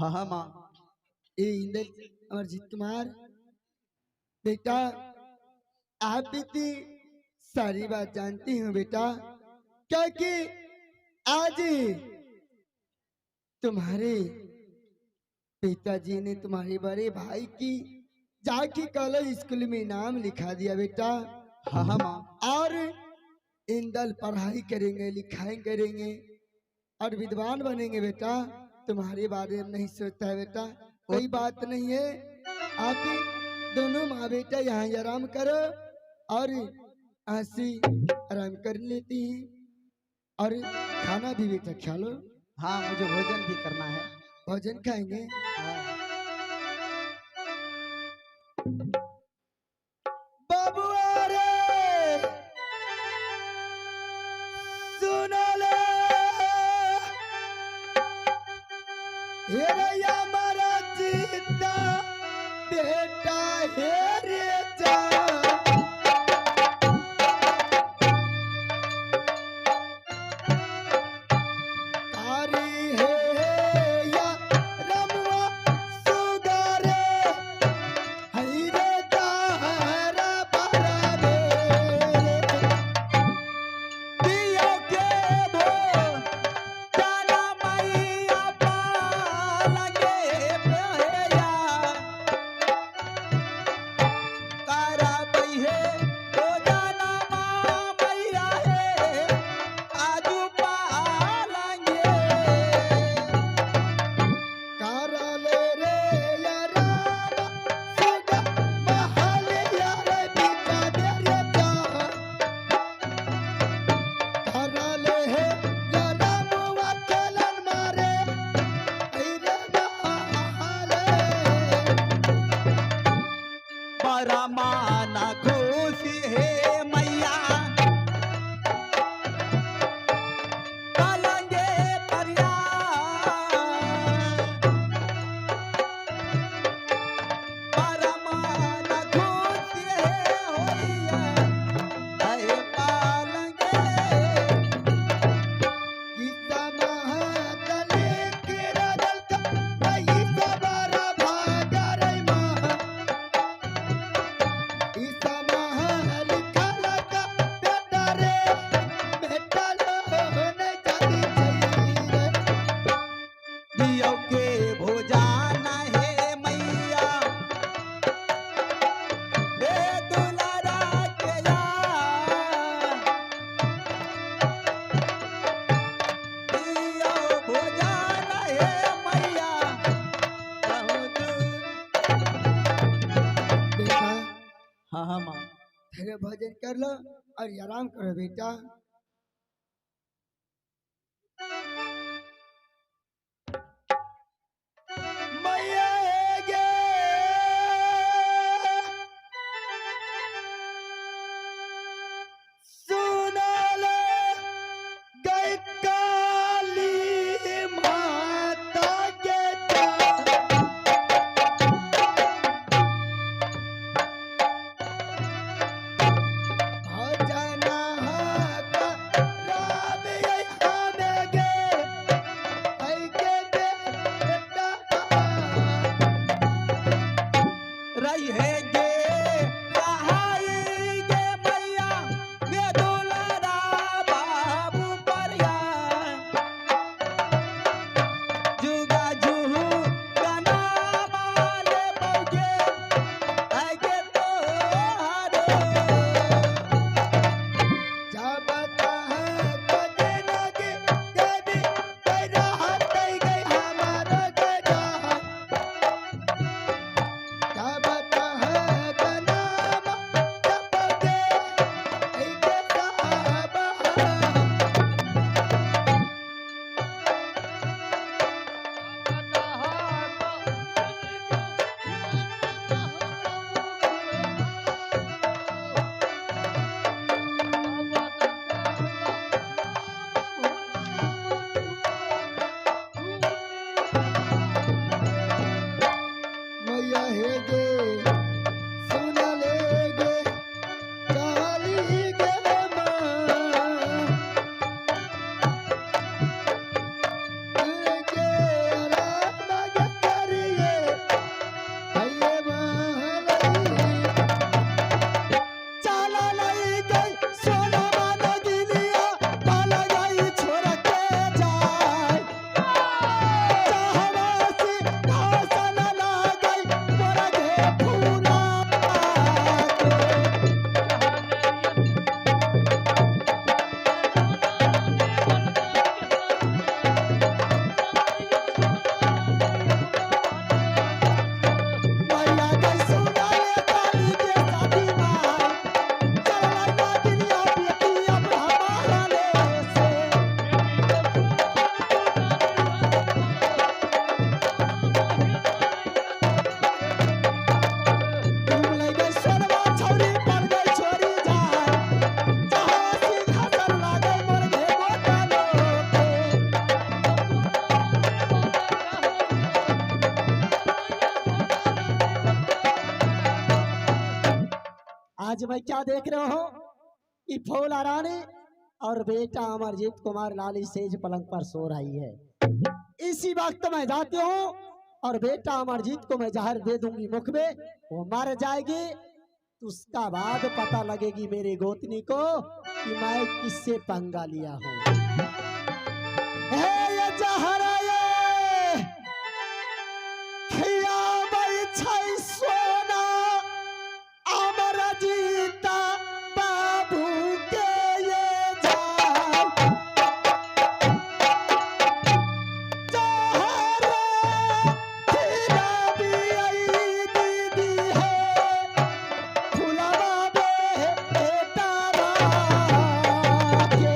हाँ हाँ माँ। ए इंदल अमरजीत कुमार बेटा, आप इतनी सारी बात जानती हूँ बेटा, क्योंकि आज तुम्हारे पिताजी ने तुम्हारे बड़े भाई की जाके कॉलेज स्कूल में नाम लिखा दिया बेटा। हाँ हाँ माँ। और इंदल पढ़ाई करेंगे लिखाई करेंगे और विद्वान बनेंगे बेटा। तुम्हारे बारे में नहीं सोचता है बेटा, कोई बात नहीं है। आप दोनों माँ बेटा यहाँ आराम करो और हंसी आराम कर लेती हैं और खाना भी बेटा खा लो। हाँ मुझे भोजन भी करना है। भोजन खाएंगे। हाँ। बाबुआ रे सुनो ले, हे रैया मारा जीता बेटा हे रे जा। माना खुशी है मैया पालेंगे परिया माना खुशी है होइया है पालेंगे। के भोजाना है मैया हे दुलारा के दियो भोजाना है मैया बहुत। बेटा हाँ हाँ माँ। फिर भोजन कर लो और आराम करो बेटा। मैया गे सुनो ले गई काली माता के भजना आज मैं क्या देख रहे हो कि फूला रानी और बेटा अमरजीत कुमार लाली सेज पलंग पर सो रही है। इसी वक्त मैं जाती हूँ और बेटा अमरजीत को मैं जहर दे दूंगी मुख में, वो मर जाएगी। उसका बाद पता लगेगी मेरी गोतनी को कि मैं किससे पंगा लिया हूँ। ये जहर ये खिया भाई छै सोना अमरजीत बाबू के ये जान जहर खिया भी आई दीदी है फुलवा बेटा के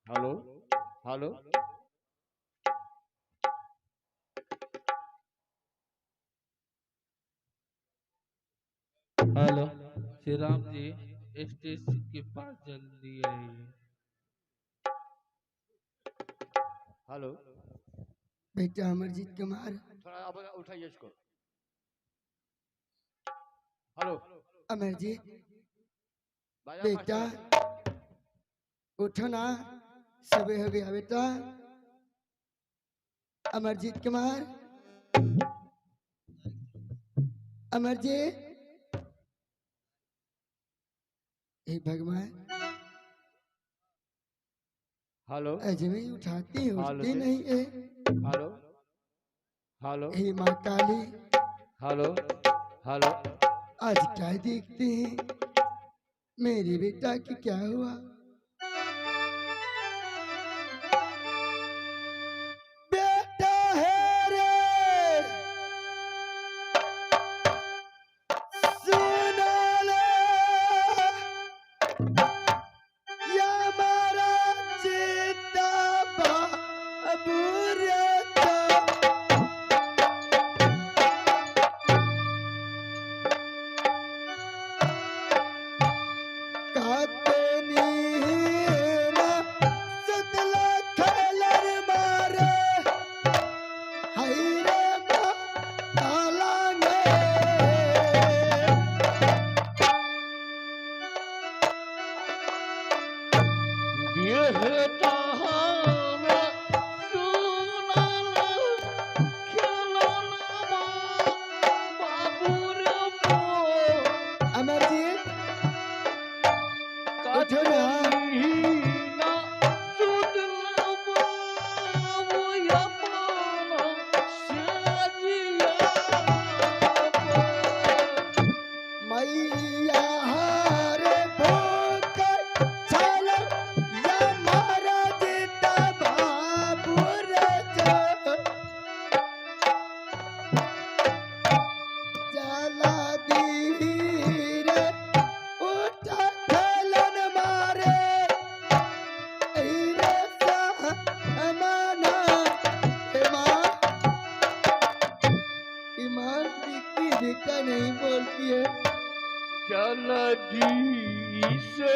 hello hello hello Shri Ram ji, station के पास जल्दी आइए। हेलो बेटा अमरजीत कुमार, थोड़ा अब उठाइए इसको। हेलो अमरजीत बाजा बेटा मास्टर। उठो ना, सुबह हो गया बेटा। अमरजीत कुमार, अमरजीत, हे भगवान, हेलो अजमें उठाती हेलो उठती जी। नहीं है। हेलो हेलो हे माँ काली, हेलो हेलो आज क्या देखते हैं मेरे बेटा की क्या हुआ। बेटा है रे, सुनो ले, या हमारा जीता बाबू रहता। कातनी बेटा नहीं बोलती है। जल्दी से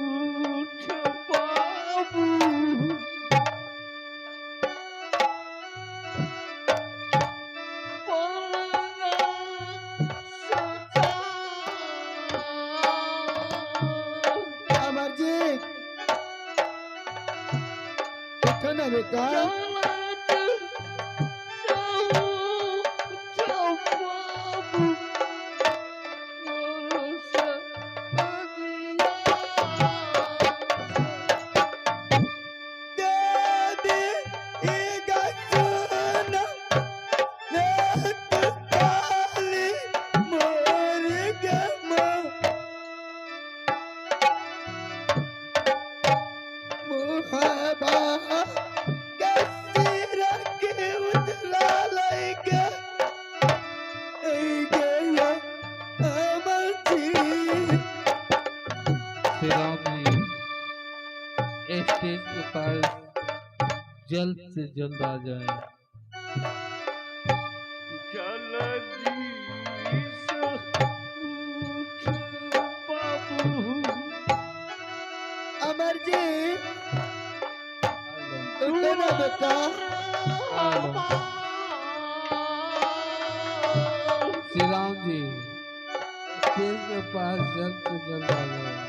उठ बाबू, अमरजीत उठो ना बेटा। दादी ईगा सुना लेत काली मोर गमा मुहाबा कसी रखे उतला लाएगा गया अमरजीत। श्री राम जी स्टेज के पास जल्द से जल्द आ जाएं। जल्दी से उठ बाबू। अमरजीत उठो ना बेटा। श्री राम जी स्टेज के पास जल्द से जल्द आ जाएं।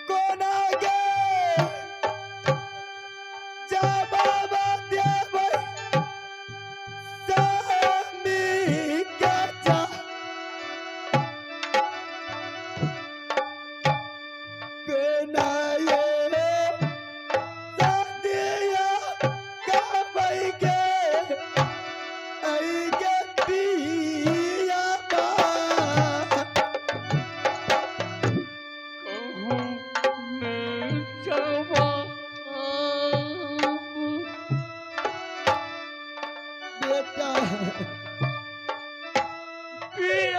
कौन आ गए? जा बाबा दे भाई सामी का जा। कौन आए सादिया का भाई के आई के पिया बा। बेटा अमरजीत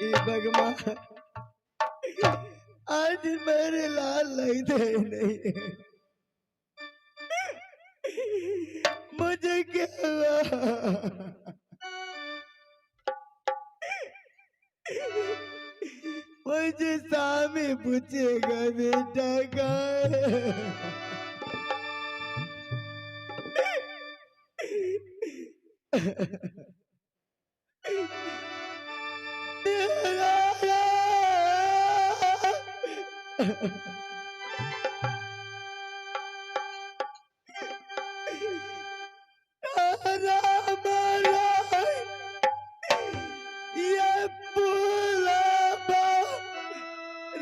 ये भगवान आज मेरे लाल नहीं दे नहीं। मुझे क्या हुआ? मुझे सामी पूछेगा बेटा कहाँ राम राय ये बुलावा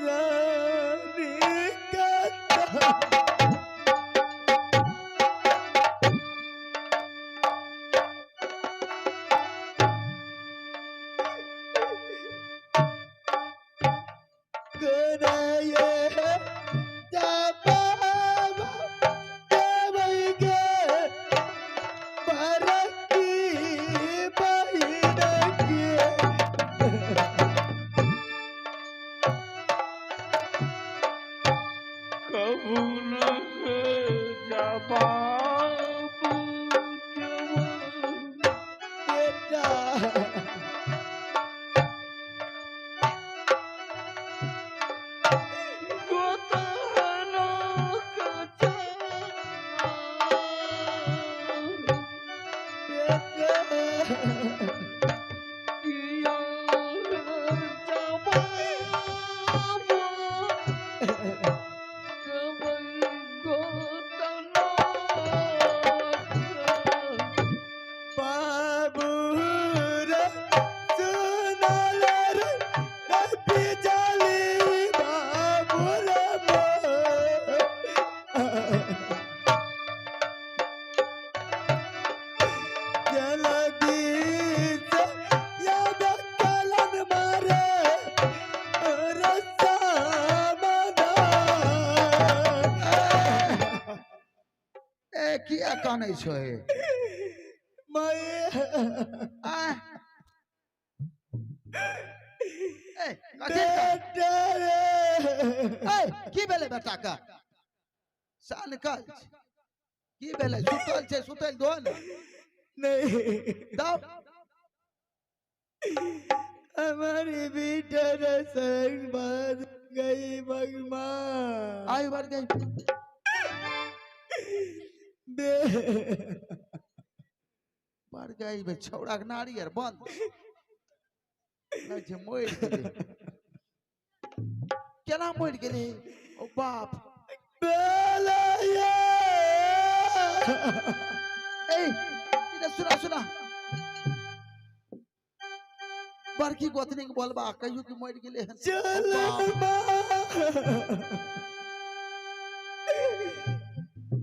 रानी का किया काने छो हे माए आ ए कथि बेटा रे ए की भेले बेटा का सान काल की भेले सुतल छे सुतल दो न नहीं दाव हमारी बेटा रे संग बात गई भगवान आई बार गई बे बार गई बे छौड़ा के नारी यार बंद जे मोड़ गेले केना मोड़ गेले ओ बाप बेलैया ए इधर सुना सुना बड़की गोतनी के बोलबा कहियो कि मर गेले हन चल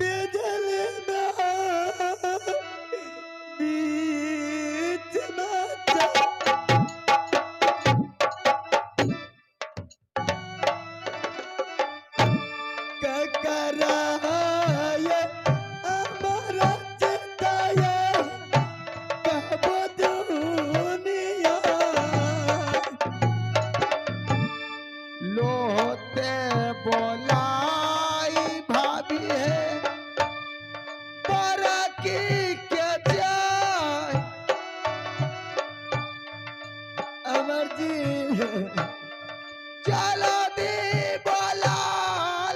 बेदल बीच ककराय अमर चिताय कब दुनिया लोते बोलाई भाभी है पर की के जाय अमर जी चलो दी बोला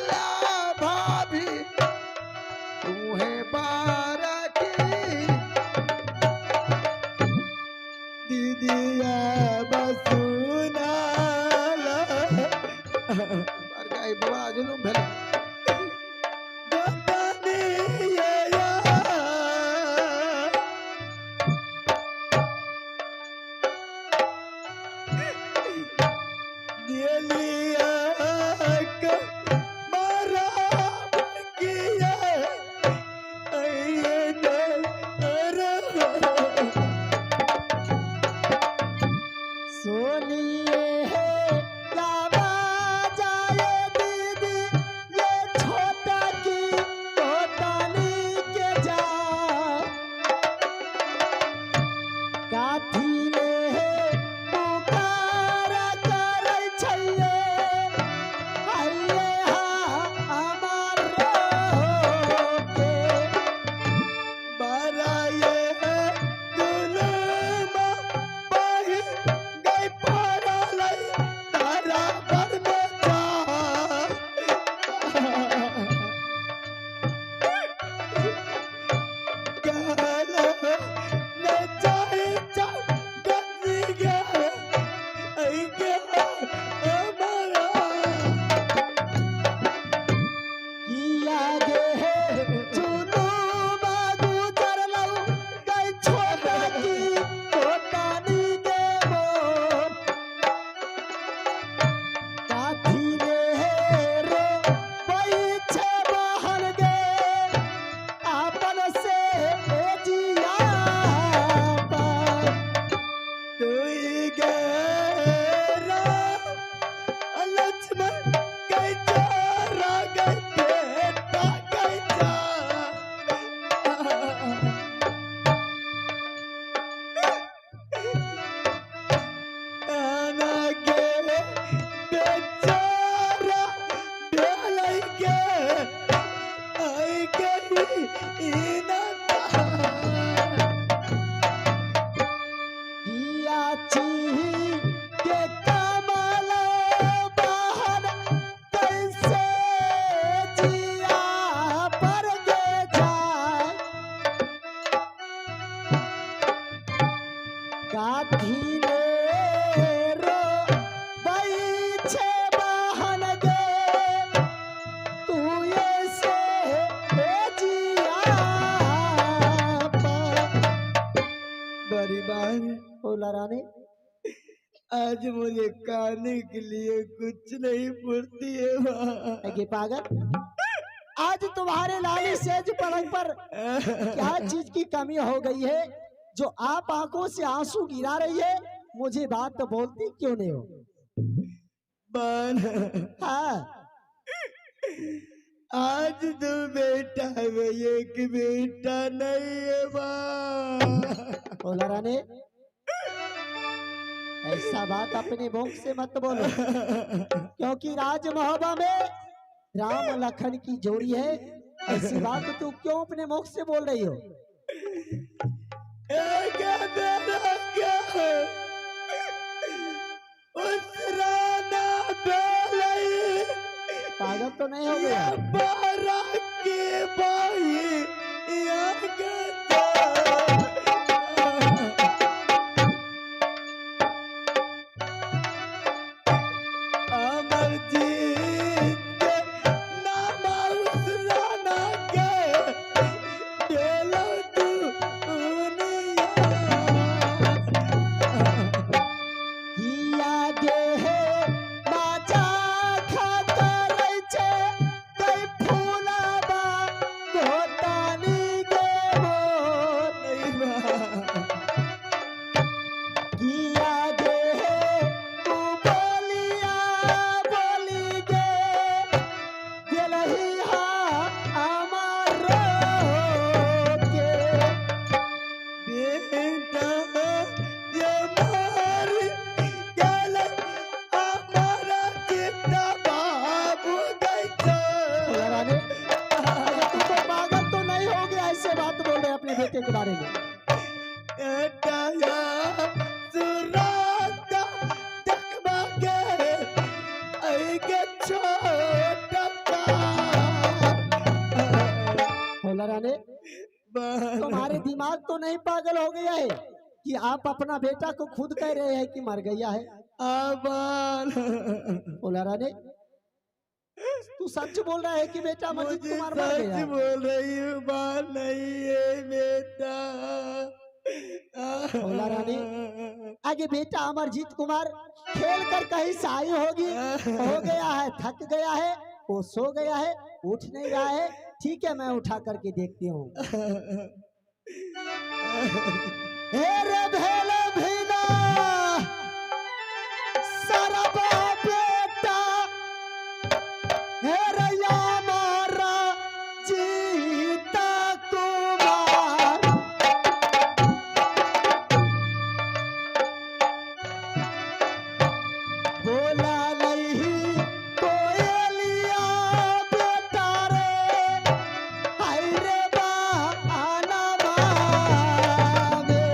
ला भाभी तुम्हें बार की दीदिया बसुना बार गई बड़ा जुलूम भेल सोनिए है लावा जाए दीदी ये छोटा की पोतानी के जा काठी में है पुकार करे छैये आइए हा अमर के बाराये दुलमा बही गई पारालई तारा पर में कहला न चाहे चा गति गया आई गया हमारा किया गे है चुनू बागु चरलौ गई छोटा की पोतानी के मोर काठी रे रो पीछे बहन गे आपन से जिया पर तुई गेरा लक्ष्मण गई चारा गई बेटा गई जा आना गे बेचारा बेलई गे आई गई इना किया ची के कमल बहन कैसे जिया पर गे जाए काठी ले रो बैछे बहन गे तू ये से जिया पर बड़ी बार बोला रानी आज मुझे खाने के लिए कुछ नहीं फुर्ती है माँ। ये पागल आज तुम्हारे लाली सेज पलंग पर क्या चीज की कमी हो गई है जो आप आंखों से आंसू गिरा रही है मुझे बात तो बोलती क्यों नहीं हो बान हाँ आज दो बेटा में एक बेटा नहीं है माँ। फौला रानी ऐसा बात अपने मुख से मत बोलो, क्योंकि राज महोबा में राम लखन की जोड़ी है। ऐसी बात तू क्यों अपने मुख से बोल रही हो? क्या मेरा क्या उस राना बेलई पागल तो नहीं हो गया? बारा के भाई या गदा अमरजीत के नाम उस राना के बेलो दुनिया किया दे बाजा खाकर छे कई फूलाबा गोतानी गे मोर। किया दे तू बोलिया बोली गे दिलही हा हमारो के। बेटा ये मार गल हमारा चिता बाबू गई फौला रानी, अरे तू तो पागल तो नहीं हो गया? ऐसे बात बोल रहे अपने बेटे के बारे में। एटाया सुराता तकबा के आई के छोटा फौला रानी, तुम्हारे दिमाग तो नहीं पागल हो गया है कि आप अपना बेटा को खुद कह रहे हैं कि मर गया है? आबाल फौला रानी, तू सच बोल रहा है कि बेटा मंजीत मुझे कुमार मर गया सच है? बोल रही हूँ बात नहीं है बेटा। फौला रानी, आगे बेटा अमरजीत कुमार खेल कर कहीं से आई होगी, हो गया है, थक गया है, वो सो गया है, उठ नहीं रहा है। ठीक है, मैं उठा करके देखती हूँ। हे रे भेले भीना सरबा बेटा, हे रैया मारा जीता कुमार। बोला नहीं कोयलिया बेटा रे, हाय रे बहाना मांगे।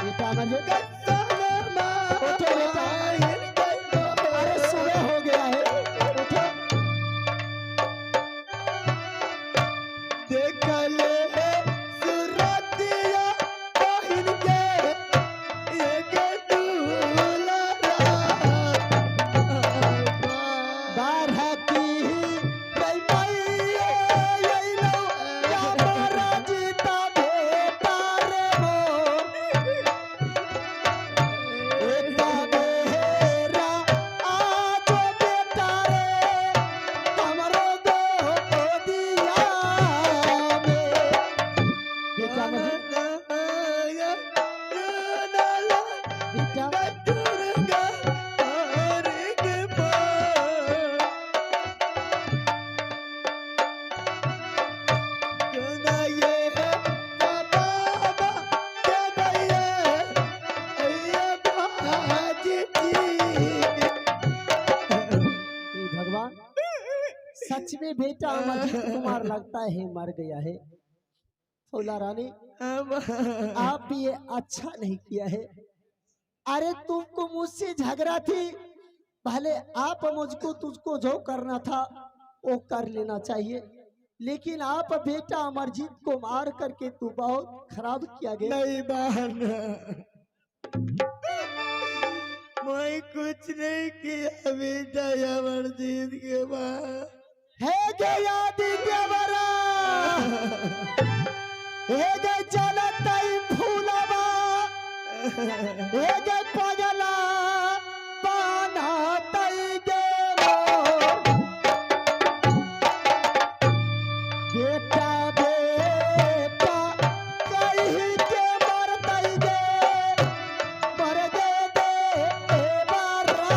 बेटा मंजीत, उठो बेटा, अरे सुबह हो गया है, उठो। देख ले सुरतिया बहिन के एक दूल्हा बारह की गई मैया यही लो या मारा जीता बेटा रे मोर। बेटा मेरा आज बेटा रे हमरो गोदिया में। बेटा मंजीत, बेटा हे भगवान, सच में बेटा अमरजीत कुमार लगता है मर गया है। फौला रानी, आप ये अच्छा नहीं किया है। अरे तुमको मुझसे झगड़ा थी, पहले आप मुझको तुझको जो करना था वो कर लेना चाहिए, लेकिन आप बेटा अमरजीत को मार करके तू बहुत खराब किया गया। नहीं बहना, मैं कुछ नहीं किया बेटा अमरजीत के बाद। है गया दिव्यवरा, है गए चलतई फूलवा, है गए पगला बान्हतई गे मोर। बेटा बेटा कही के मरतई गे, मर गे दे बारा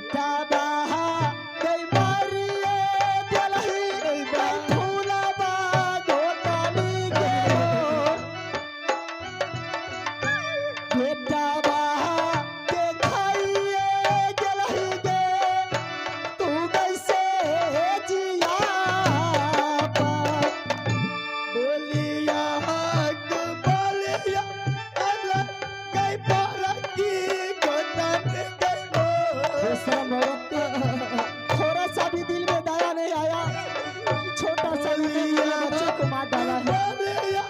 बेटा बहा गई मारिए दिलही फूलबा घोटाली के बेटा बहा के खाइए दिलही गे तू कैसे जिया बोलिया बोलिया अलग कई पारकी गोतन गई बेशरम औरत थोड़ा सा भी दिल में दया नहीं आया छोटा सा भी दिल में बच्चे को मार डाला है बोलिया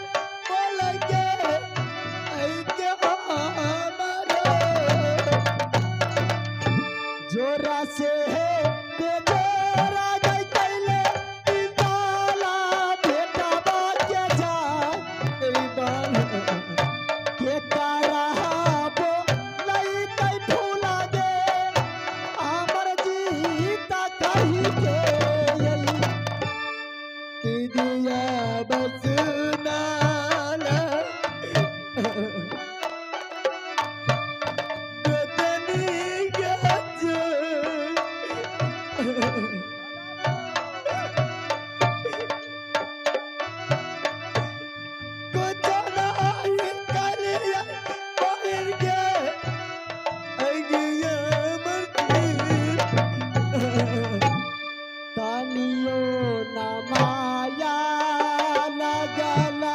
बोल के आई के हमारा जोरा से है बेजोरा गई कैले इंदाला बेटा बाके जा कई बार के रहा बो लई कई फूला गे अमर जीता कही के यही दिया बस नाला गोतनी गज गोतना आई कलिया बाहर के आई गया मर्जी तानियो न माया लगला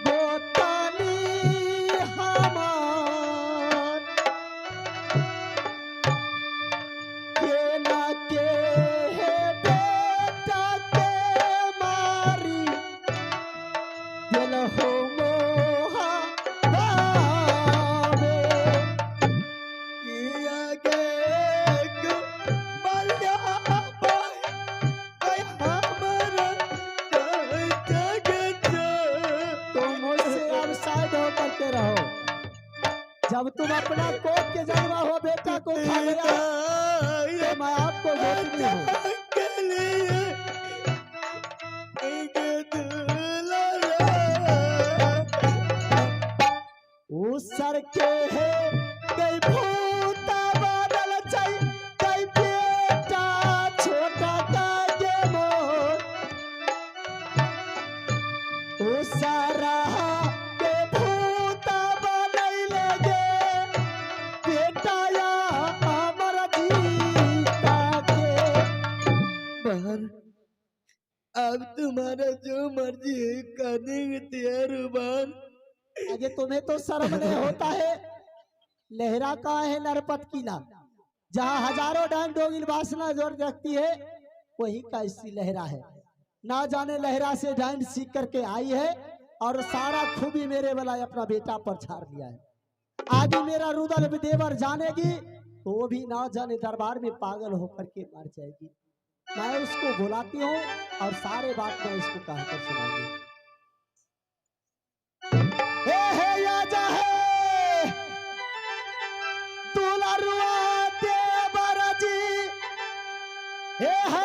गोतानी हमार के ना के है बेटा के मारी दिल हो मोहा भावे किया के मरिया पाए आई हमारा जगत तुम मुझसे अब साइड होकर के रहो जब तुम अपना कोख के जन्मा हो बेटा को खा गया तो मैं आपको गोतनी हूँ के लिए एक दुलारा उस सर के है कई भूता बादल चाई कई बेटा छोटा का के मोर उस सारा के भूता बादल लगे बेटा या अमर जीता के बहन अब तुम्हारा जो मर्जी है करने के तैयार हो बहन अरे तुम्हें तो शर्म नहीं होता है लहरा कहाँ है नरपत किला जहाँ हजारों डांग डोगिल वासना जोर रखती है वही का इसी लहरा है ना जाने लहरा से डांड सीख करके आई है और सारा खूबी मेरे वाला अपना बेटा पर छाड़ दिया है आगे मेरा रुदल देवर जानेगी तो वो भी ना जाने दरबार में पागल होकर के मर जाएगी मैं उसको बुलाती हूँ और सारे बात मैं इसको कहकर सुनाऊंगी हे आजा है दुलारुआ देवर जी हे है